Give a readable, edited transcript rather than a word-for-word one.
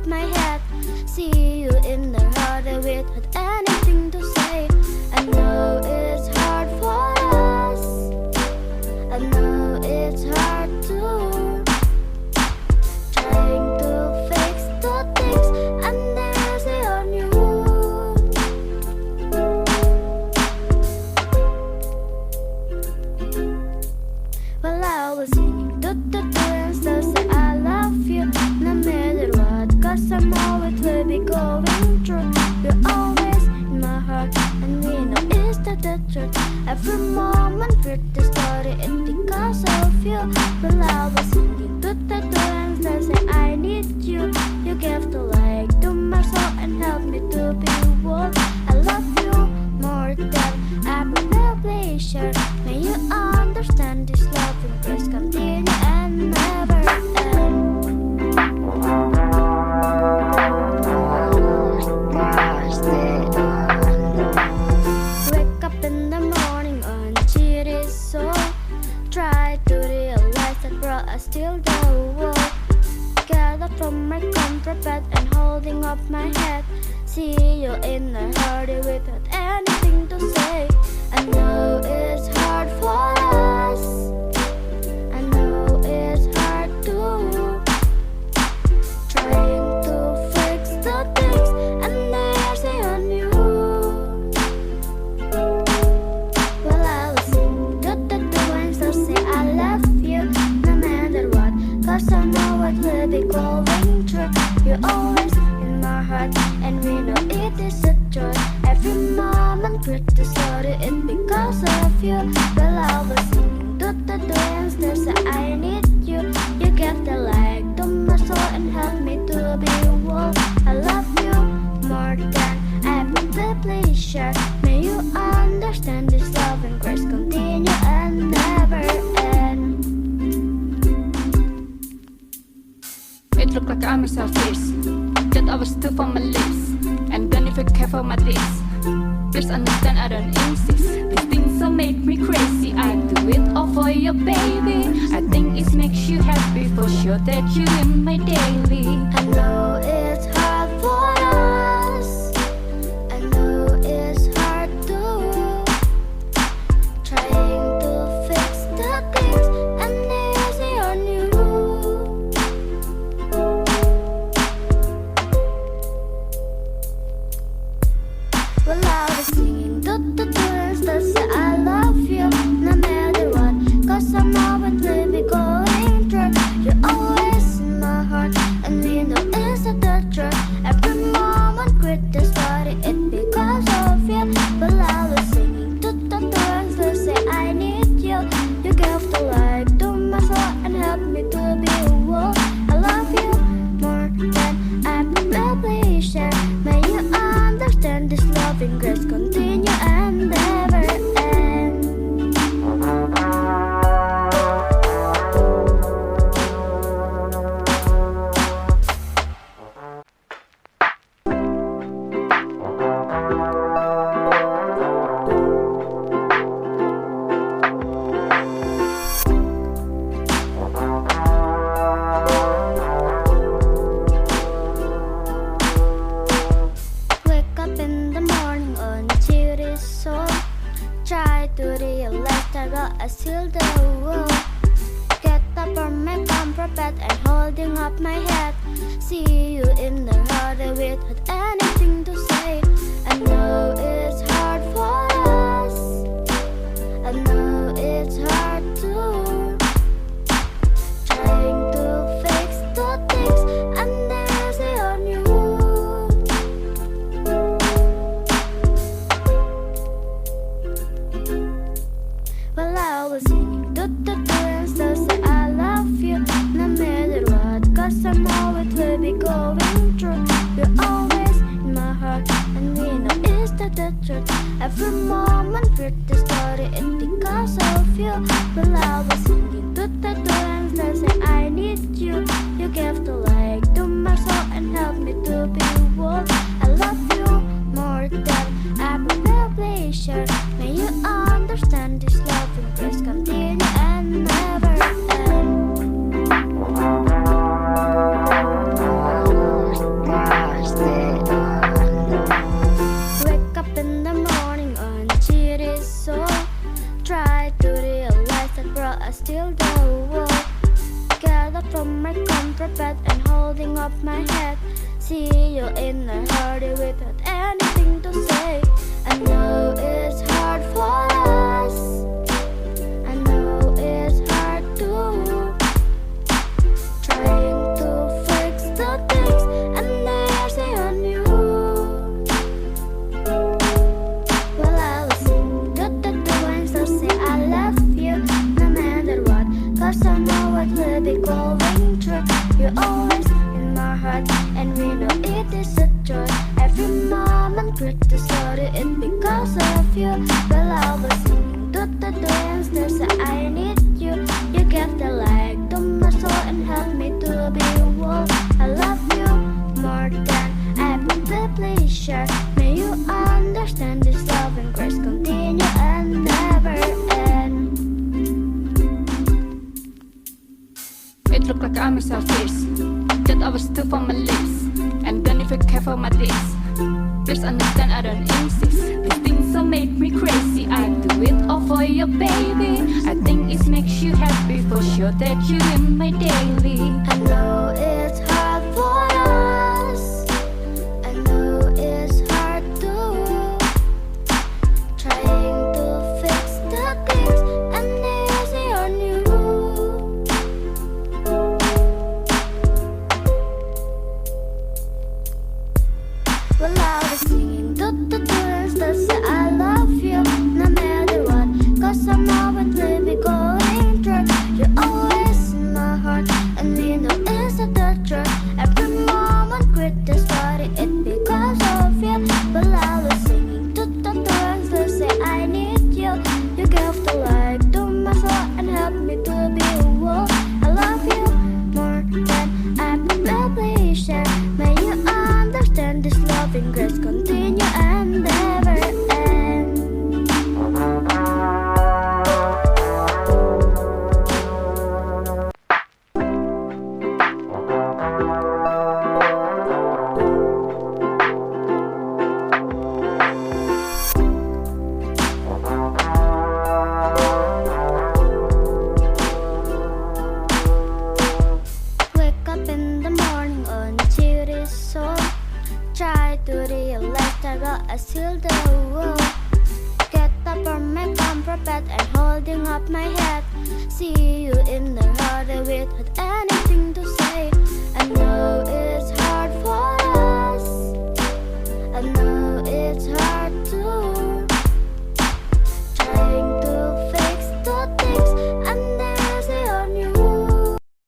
up my head. See you in the heart without anything to say. I know it's hard for us. I know it's hard to trying to fix the things and there's it on you. Well, I was singing do and still say I love you no matter what, 'cause I know it will be going through. You're always in my heart and we know it's the truth. Every moment with the story it's because of you. Well, I was singing do and still say I need you. You gave the light to my soul and helped me to be whole. I love you more than I probably should. May you understand this love and grace continue and never end. Wake up in the morning on cheery soul. Try to realize that we're still the world. Get up from my comfort bed and holding up my head. See you in the heart without anything to say. I know it's hard for us. I know it's hard to trying to fix the things and there's it on you. Well, I was singing do and still say I love you no matter what, 'cause I know what will be going through. You're always in my heart and we know it is the truth. Every moment with the story it's because of you. Well, I was singing do and still say I need you. You gave the light to my soul and helped me to be whole. I love you more than I probably should. May you understand this love and grace continue and never end. It looked like I'm selfish, that I was too for my lips, and then if you care for my lips, please understand I don't insist. These things so make me crazy. I do it all for you, baby. I think it makes you happy, for sure that you in my daily. I know it's hard for us. I know it's hard to trying to fix the things and there's it on you. Well, I was singing do and still say I love you no matter what, 'cause I know it will be going through. You're always in my heart and we know it's the truth. Every moment with the story it's because of you. Well, I was singing do and still say I need you. You gave the light to my soul and helped me to be whole. I love you more than I probably should. May you understand this love and grace continue and never end. Wake up in the morning on cheery soul. Try to realize that we're still the world. Get up from my comfort bed and holding up my head. See you in the heart without anything to say. I know it's hard for us. I know it's hard to trying to fix the things and there's it on you. Well, I was singing do and still say I love you no matter what, 'cause I know it will be going through. You're always in my heart and we know it's the truth. Every moment with the story it's because of you. Well, I was singing do and still say I need you. You gave the light to my soul and helped me to be whole. I love you more than I probably should. May you understand this love and grace continue and never end. holding up my head. See you in a hurry without anything to say. I know it's hard for us. I know it's hard too. Trying to fix the things and they're say on you. Well, I will sing the and still say I love you no matter what. 'Cause I know what will be going through. You're always in my heart and we know it is a joy. Every moment criticize it because of you. Well, I was singing the and still say I need you. You give the light to my soul and help me to be whole. I love you more than I probably share. May you understand this love and grace continue and never end. It looked like I myself fierce, that I was too for my lips. And then if you care for my lips, please understand I don't insist. These things so make me crazy. I do it all for you, baby. I think it makes you happy for sure that you in my daily. I know it's hard for us. I know it's hard too. Trying to fix the things and they're easy on you. Well, I was singing the and still say I love you no matter what. 'Cause I know what will be going through. You're always in my heart and we know it's a truth. Every moment criticize it because of you. Well, I was singing the and still say I need you. You give the light to my soul and help me to be whole. I love you more than I probably share. May you understand this loving grace continue and never end. Wake up in the morning on a teary soul. Try to realize that God has healed the world. Get up from my comfort bed and holding up my head. See you in the heart without any